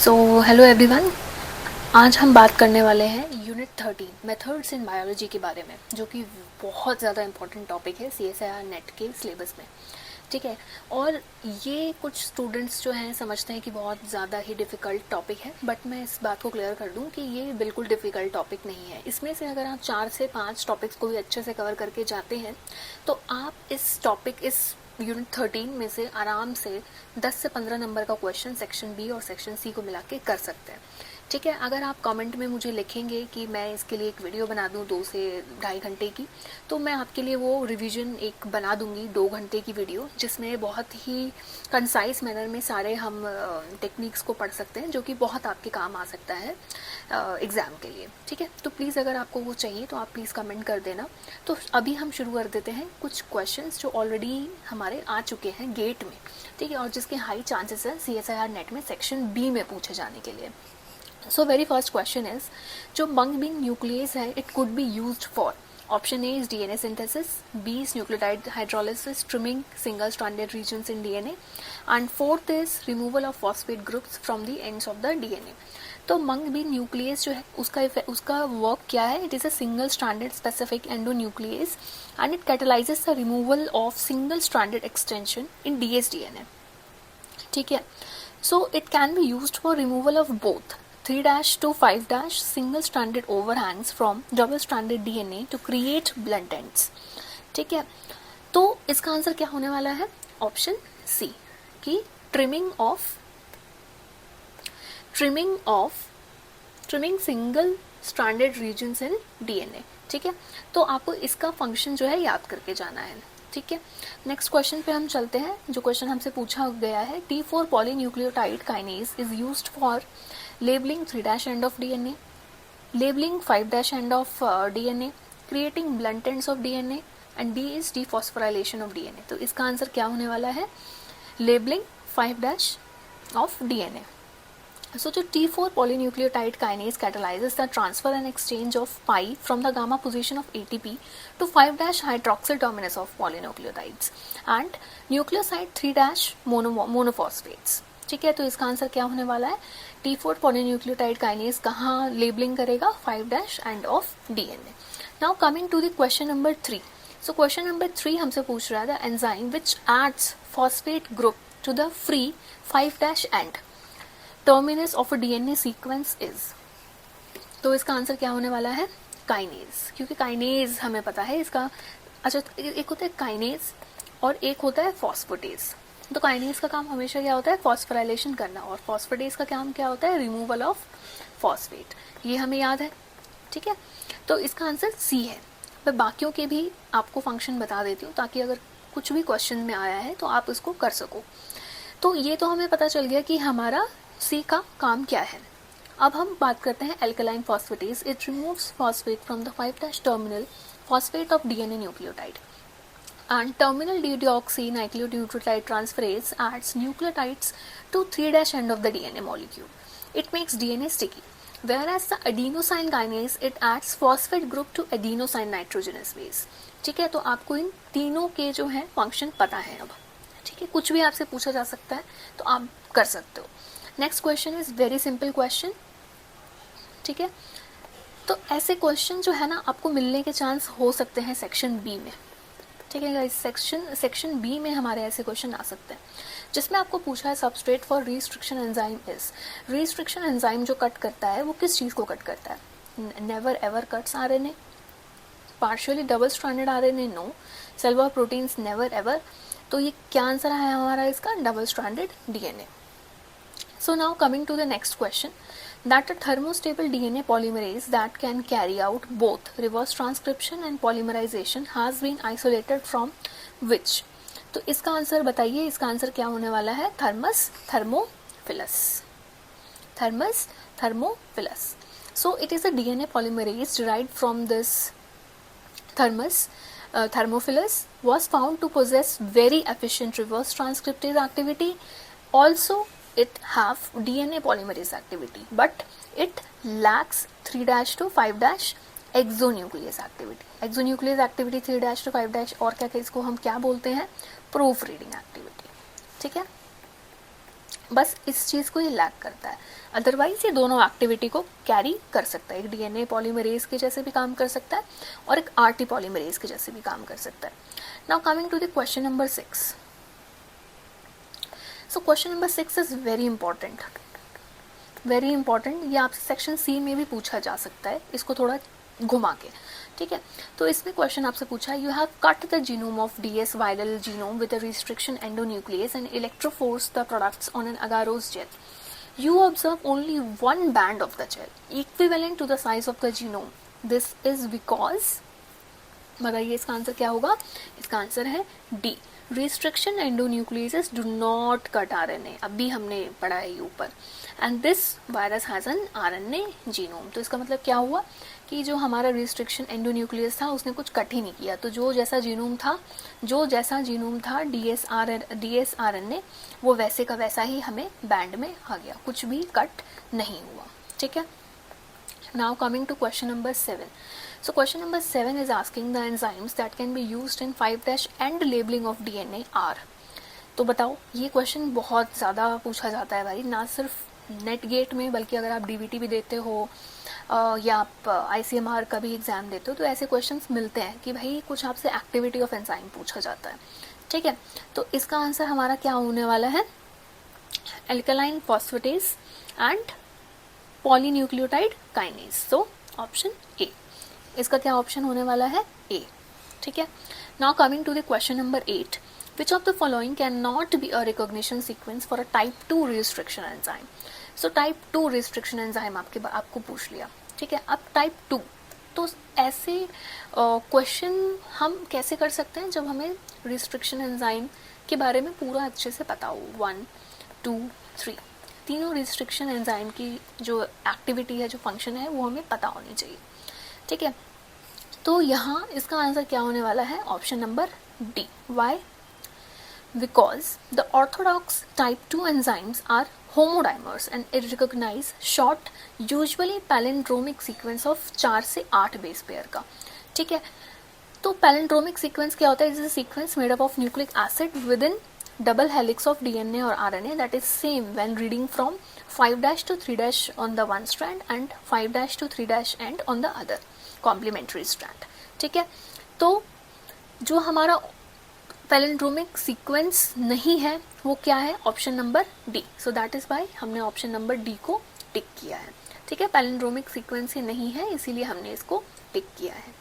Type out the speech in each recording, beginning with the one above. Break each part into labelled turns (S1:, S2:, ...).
S1: So hello everyone, आज हम बात करने वाले हैं यूनिट 13 मेथड्स इन बायोलॉजी के बारे में, जो कि बहुत ज़्यादा इम्पोर्टेंट टॉपिक है CSIR नेट के सिलेबस में। ठीक है, और ये कुछ स्टूडेंट्स जो हैं समझते हैं कि बहुत ज़्यादा ही डिफ़िकल्ट टॉपिक है, बट मैं इस बात को क्लियर कर दूं कि ये बिल्कुल डिफ़िकल्ट टॉपिक नहीं है। इसमें से अगर आप 4 से 5 टॉपिक्स को भी अच्छे से कवर करके जाते हैं तो आप इस यूनिट 13 में से आराम से 10 से 15 नंबर का क्वेश्चन सेक्शन बी और सेक्शन सी को मिला के कर सकते हैं। ठीक है, अगर आप कमेंट में मुझे लिखेंगे कि मैं इसके लिए एक वीडियो बना दूं 2 से ढाई घंटे की, तो मैं आपके लिए वो रिवीजन एक बना दूंगी 2 घंटे की वीडियो, जिसमें बहुत ही कंसाइज मैनर में सारे हम टेक्निक्स को पढ़ सकते हैं, जो कि बहुत आपके काम आ सकता है एग्ज़ाम के लिए। ठीक है, तो प्लीज़ अगर आपको वो चाहिए तो आप प्लीज़ कमेंट कर देना। तो अभी हम शुरू कर देते हैं कुछ क्वेश्चंस जो ऑलरेडी हमारे आ चुके हैं गेट में। ठीक है, और जिसके हाई चांसेस है CSIR नेट में सेक्शन बी में पूछे जाने के लिए। So very first question is, जो मंग बीन न्यूक्लियस है, it could be used for option A is DNA synthesis, B is nucleotide hydrolysis, trimming single stranded regions in DNA, and fourth is removal of phosphate groups from the ends of the DNA. तो मंग been nucleus जो है उसका work क्या है? It is a single stranded specific endonuclease and it कैटलाइजेस the removal of single stranded extension in dsDNA. ठीक है, so it can be used for removal of both 3' to 5' single stranded overhangs from double stranded DNA to create blunt ends. ठीक है, तो इसका answer क्या होने वाला है? ऑप्शन सी कि trimming single stranded regions in DNA. ठीक है, तो आपको इसका फंक्शन जो है याद करके जाना है। ठीक है, नेक्स्ट क्वेश्चन पे हम चलते हैं। जो क्वेश्चन हमसे पूछा गया है, T4 polynucleotide kinase is used for labeling 3' end of DNA, labeling 5' end of DNA, creating blunt ends of DNA, and D is dephosphorylation of DNA. तो इसका आंसर क्या होने वाला है? labeling 5' of DNA. So the T4 polynucleotide kinase catalyzes the transfer and exchange of pi from the gamma position of ATP to 5' hydroxyl dominase of polynucleotides and nucleoside 3' monophosphates. ठीक है, तो इसका आंसर क्या होने वाला है? T4 polynucleotide kinase कहाँ labelling करेगा? 5' end of DNA. Now coming to the question number 3. So question number 3 हमसे पूछ रहा है the enzyme which adds phosphate group to the free 5' end terminus of a DNA sequence is. तो इसका answer क्या होने वाला है? काइनेज, क्योंकि काइनेज हमें पता है इसका। अच्छा, एक होता है काइनेज और एक होता है फॉस्फेटेज। तो काइनेज का काम हमेशा क्या होता है? फॉस्फोराइलेशन करना, और फॉस्फेटेज का काम क्या होता है? Removal of phosphate. ये हमें याद है। ठीक है, तो इसका आंसर सी है। मैं बाकियों के भी आपको फंक्शन बता देती हूँ ताकि अगर कुछ भी क्वेश्चन में आया है तो आप उसको कर सको। तो ये तो हमें पता चल गया कि हमारा सी का काम क्या है। अब हम बात करते हैं alkaline phosphatase. It removes phosphate from the 5' terminal phosphate of DNA nucleotide and terminal deoxynucleonucleotide transferase adds nucleotides to 3' end of the DNA molecule. It makes DNA sticky. Whereas the adenosine kinase it adds phosphate group to adenosine nitrogenous base. ठीक है, तो आपको इन तीनों के जो है function पता है अब। ठीक है, कुछ भी आपसे पूछा जा सकता है तो आप कर सकते हो। Next question is very simple question. ठीक है, तो ऐसे क्वेश्चन जो है ना आपको मिलने के चांस हो सकते हैं सेक्शन बी में। ठीक है गाइस, सेक्शन बी में हमारे ऐसे क्वेश्चन आ सकते हैं जिसमें आपको पूछा है substrate for restriction enzyme is. Restriction enzyme जो कट करता है वो किस चीज़ को कट करता है? Never ever cuts RNA, partially double stranded RNA no, cellular proteins never ever. तो ये क्या आंसर है हमारा इसका? Double stranded DNA. So now coming to the next question, that a thermostable DNA polymerase that can carry out both reverse transcription and polymerization has been isolated from which? तो इसका answer बताइए, इसका answer क्या होने वाला है? Thermos thermophilus. So it is a DNA polymerase derived from this thermophilus was found to possess very efficient reverse transcriptase activity. Also it have DNA polymerase activity, but it lacks 3' to 5' exonuclease activity. Exonuclease activity 3' to 5' और क्या इसको हम क्या बोलते हैं? Proof reading activity. ठीक है, बस इस चीज़ को ये लैक करता है, अदरवाइज ये दोनों एक्टिविटी को कैरी कर सकता है। एक डीएनए पॉलीमरेज के जैसे भी काम कर सकता है और एक आरटी पॉलीमरेज के जैसे भी काम कर सकता है। Now coming to the question number 6। So question number 6 is very important, very important. ये आपसे सेक्शन सी में भी पूछा जा सकता है, इसको थोड़ा घुमा के, ठीक है। तो इसमें क्वेश्चन आपसे पूछा, you have cut the genome of DS viral genome with a restriction endonuclease and electrophorese the products on an agarose gel. You observe only one band of the gel equivalent to the size of the genome. This is because, मगर ये इसका answer क्या होगा? इसका answer है D, restriction endonuclease do not cut RNA. अभी हमने पढ़ा है ऊपर, and this virus has an RNA genome. तो इसका मतलब क्या हुआ कि जो हमारा रिस्ट्रिक्शन एंडोन्यूक्लियस था उसने कुछ कट ही नहीं किया, तो जो जैसा जीनोम था डीएस आरएनए वो वैसे का वैसा ही हमें बैंड में आ गया, कुछ भी कट नहीं हुआ, ठीक है। Now coming to question number 7. So question number 7 is asking the enzymes that can be used in 5' end labeling of DNA are. तो बताओ, ये क्वेश्चन बहुत ज़्यादा पूछा जाता है भाई, ना सिर्फ नेट गेट में बल्कि अगर आप डीबीटी भी देते हो या आप आईसीएमआर का भी एग्जाम देते हो तो ऐसे क्वेश्चंस मिलते हैं कि भाई कुछ आपसे एक्टिविटी ऑफ एंजाइम पूछा जाता है, ठीक है। तो इसका आंसर हमारा क्या होने वाला है? Alkaline phosphatase and polynucleotide kinase. So option A, इसका क्या ऑप्शन होने वाला है? ए, ठीक है। Now coming to the question number 8, which of the following can not be a recognition sequence for a type 2 restriction enzyme. So type 2 restriction enzyme आपको पूछ लिया, ठीक है। अब टाइप 2, तो ऐसे क्वेश्चन हम कैसे कर सकते हैं जब हमें रिस्ट्रिक्शन एंजाइम के बारे में पूरा अच्छे से पता हो। 1, 2, 3 तीनों रिस्ट्रिक्शन एंजाइम की जो एक्टिविटी है, जो फंक्शन है, वो हमें पता होनी चाहिए, ठीक है। तो यहाँ इसका आंसर क्या होने वाला है? Option number D. Why? Because the orthodox type 2 enzymes are homodimers and it recognize short usually palindromic sequence of 4 से 8 बेस पेयर का, ठीक है। तो पैलिंड्रोमिक सीक्वेंस क्या होता है? Is a sequence made up of nucleic acid with in double helix of DNA or RNA that is same when reading from 5' to 3' on the one strand and 5' to 3' end on the other complementary strand, ठीक है। तो जो हमारा palindromic sequence नहीं है वो क्या है? Option number D. So that is why हमने ऑप्शन नंबर डी को टिक किया है, ठीक है। पैलिंड्रोमिक सीक्वेंस ही नहीं है इसीलिए हमने इसको टिक किया है।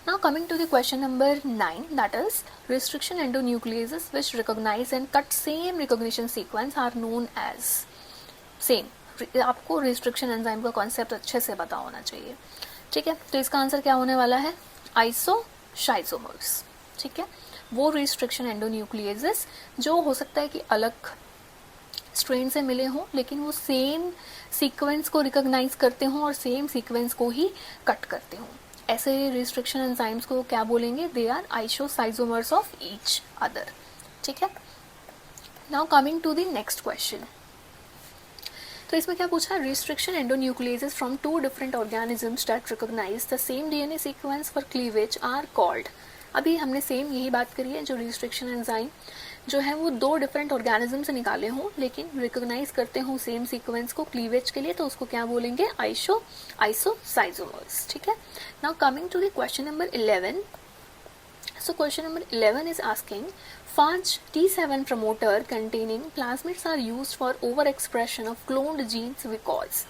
S1: Now coming to the question number 9, that is restriction endonucleases which recognize and cut same recognition sequence are known as same. आपको रिस्ट्रिक्शन एंजाइम का कॉन्सेप्ट अच्छे से पता होना चाहिए, ठीक है। तो इसका आंसर क्या होने वाला है? आइसोशाइसोमर्स, ठीक है। वो रिस्ट्रिक्शन एंडोन्यूक्लियेजेस जो हो सकता है कि अलग स्ट्रेन से मिले हों लेकिन वो सेम सीक्वेंस को रिकॉग्नाइज करते हों और सेम सीक्वेंस को ही कट करते हों, ऐसे रिस्ट्रिक्शन एंजाइम्स को क्या बोलेंगे? They are isoschizomers of each other, ठीक है। Now coming to the next question. तो इसमें क्या पूछा? Restriction endonucleases from 2 different organisms that recognize the same DNA sequence for cleavage are called. अभी हमने सेम यही बात करी है, जो रिस्ट्रिक्शन एंजाइम जो है वो 2 डिफरेंट ऑर्गेनिज्म से निकाले हों लेकिन रिकॉग्नाइज करते हों सेम सीक्वेंस को क्लीवेज के लिए, तो उसको क्या बोलेंगे? आइसोसाइजोमर्स, ठीक है। Now coming to the question number 11। So question number 11 is asking Phage T7 promoter containing plasmids are used for overexpression of cloned genes because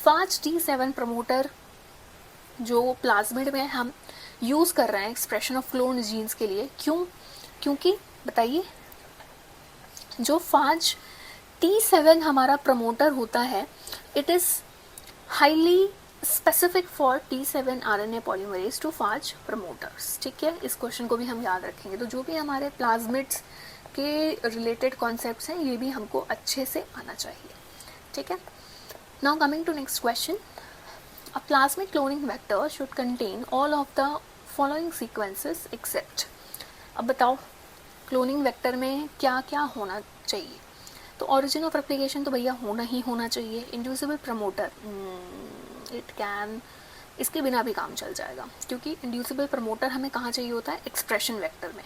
S1: Phage T7 promoter जो प्लाज्मिड में हम यूज कर रहे हैं एक्सप्रेशन ऑफ क्लोन जीन्स के लिए, क्यों? क्योंकि बताइए, जो फाज T7 हमारा प्रमोटर होता है it is highly specific for T7 RNA polymerase to phage promoters, ठीक है। इस क्वेश्चन को भी हम याद रखेंगे। तो जो भी हमारे प्लाज्मिड्स के रिलेटेड कॉन्सेप्ट्स हैं ये भी हमको अच्छे से आना चाहिए, ठीक है। Now coming to next question. A plasmid cloning vector should contain all of the following sequences except। अब बताओ क्लोनिंग वेक्टर में क्या क्या होना चाहिए? तो ऑरिजिन ऑफ रेप्लिकेशन तो भैया होना ही होना चाहिए। इंड्यूसिबल प्रमोटर इट कैन, इसके बिना भी काम चल जाएगा क्योंकि इंड्यूसिबल प्रमोटर हमें कहाँ चाहिए होता है? एक्सप्रेशन वेक्टर में।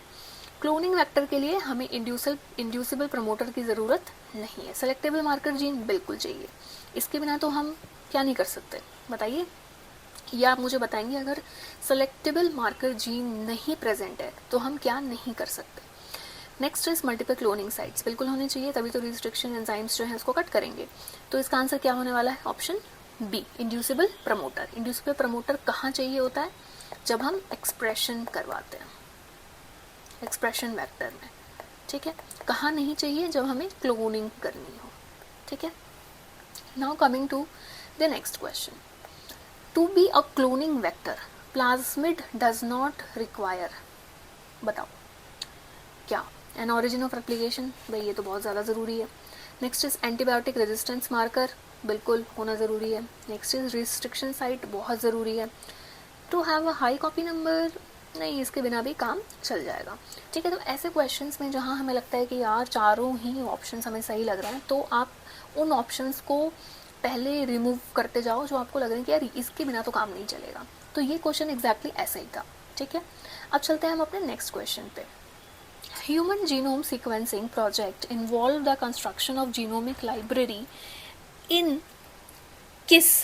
S1: क्लोनिंग वेक्टर के लिए हमें इंड्यूसिबल प्रमोटर की ज़रूरत नहीं है। सेलेक्टेबल मार्कर जीन बिल्कुल चाहिए, इसके बिना तो हम क्या नहीं कर सकते, बताइए। या आप मुझे बताएंगे अगर सेलेक्टेबल मार्कर जीन नहीं प्रेजेंट है तो हम क्या नहीं कर सकते। Next is multiple cloning sites, बिल्कुल होने चाहिए, तभी तो रिस्ट्रिक्शन एंजाइम्स जो है उसको कट करेंगे। तो इसका आंसर क्या होने वाला है, option B, inducible promoter. Inducible promoter कहाँ चाहिए होता है, जब हम एक्सप्रेशन करवाते हैं, एक्सप्रेशन वेक्टर में, ठीक है। कहाँ नहीं चाहिए, जब हमें क्लोनिंग करनी हो, ठीक है। Now coming to the next question, to be a cloning vector plasmid does not require, बताओ क्या, एन ऑरिजिन ऑफ रेप्लिकेशन, भाई ये तो बहुत ज़्यादा ज़रूरी है। Next is antibiotic resistance marker, बिल्कुल होना ज़रूरी है। नेक्स्ट इज रिस्ट्रिक्शन साइट, बहुत ज़रूरी है। To have a high copy number, नहीं, इसके बिना भी काम चल जाएगा, ठीक है। तो ऐसे क्वेश्चंस में जहाँ हमें लगता है कि यार चारों ही ऑप्शंस हमें सही लग रहा है, तो आप उन ऑप्शंस को पहले रिमूव करते जाओ जो आपको लग रहा है कि यार इसके बिना तो काम नहीं चलेगा। तो ये क्वेश्चन एग्जैक्टली ऐसा ही था, ठीक है। अब चलते हैं हम अपने नेक्स्ट क्वेश्चन पे। Human genome sequencing project involve the construction of genomic library in किस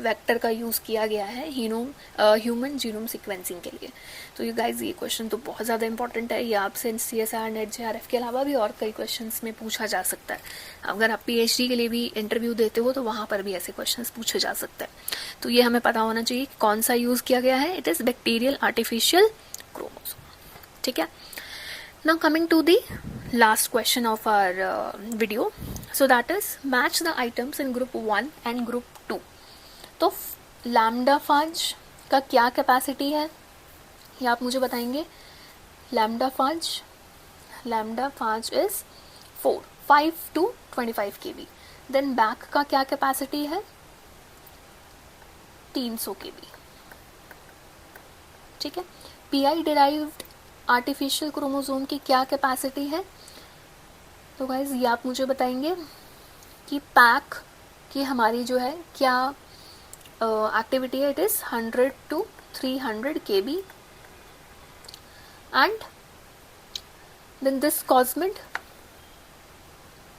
S1: वेक्टर का यूज़ किया गया है ह्यूमन जीनोम सीक्वेंसिंग के लिए। तो ये गाइज, ये क्वेश्चन तो बहुत ज़्यादा इंपॉर्टेंट है, ये आपसे CSR नेट JRF के अलावा भी और कई क्वेश्चंस में पूछा जा सकता है। अगर आप PhD के लिए भी इंटरव्यू देते हो तो वहाँ पर भी ऐसे क्वेश्चंस पूछे जा सकते हैं। तो ये हमें पता होना चाहिए कि कौन सा यूज़ किया गया है, it is bacterial artificial chromosome, ठीक है। Now coming to the last question of our video, so that is match the items in group 1 and group 2. तो लैम्डा फाज का क्या कैपेसिटी है, ये आप मुझे बताएंगे। Lambda phage is 5 to 25 kb। Then BAC का क्या कैपेसिटी है, 300 kb, ठीक है। PI डिराइव्ड आर्टिफिशियल क्रोमोसोम की क्या कैपेसिटी है, तो गाइज ये आप मुझे बताएंगे कि पैक की हमारी जो है क्या एक्टिविटी है, it is 100 to 300 kb। And then this cosmid,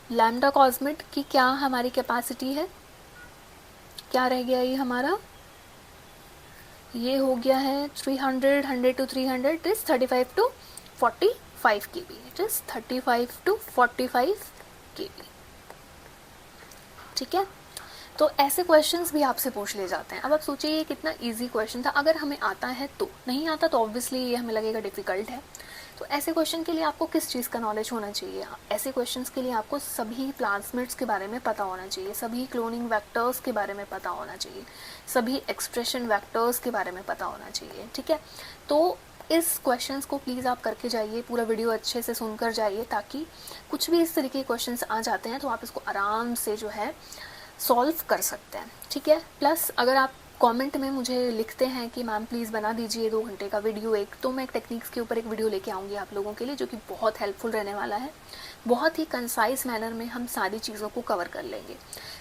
S1: lambda cosmid की क्या हमारी कैपेसिटी है, क्या रह गया ये हमारा, ये हो गया है 100 to 300, it is 35 to 45 kb, it is 35 to 45 kb, ठीक है। तो ऐसे क्वेश्चंस भी आपसे पूछ ले जाते हैं। अब आप सोचिए ये कितना इजी क्वेश्चन था, अगर हमें आता है तो, नहीं आता तो ऑब्वियसली ये हमें लगेगा डिफिकल्ट है। तो ऐसे क्वेश्चन के लिए आपको किस चीज़ का नॉलेज होना चाहिए, ऐसे क्वेश्चंस के लिए आपको सभी प्लाज्मिड्स के बारे में पता होना चाहिए, सभी क्लोनिंग वेक्टर्स के बारे में पता होना चाहिए, सभी एक्सप्रेशन वेक्टर्स के बारे में पता होना चाहिए, ठीक है। तो इस क्वेश्चंस को प्लीज़ आप करके जाइए, पूरा वीडियो अच्छे से सुनकर जाइए, ताकि कुछ भी इस तरीके के क्वेश्चंस आ जाते हैं तो आप इसको आराम से जो है सॉल्व कर सकते हैं, ठीक है। प्लस अगर आप कमेंट में मुझे लिखते हैं कि मैम प्लीज़ बना दीजिए 2 घंटे का वीडियो एक, तो मैं एक टेक्निक्स के ऊपर एक वीडियो लेके आऊँगी आप लोगों के लिए, जो कि बहुत हेल्पफुल रहने वाला है। बहुत ही कंसाइज मैनर में हम सारी चीज़ों को कवर कर लेंगे।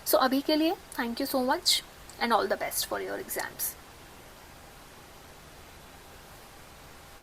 S1: सो अभी के लिए thank you so much and all the best for your exams.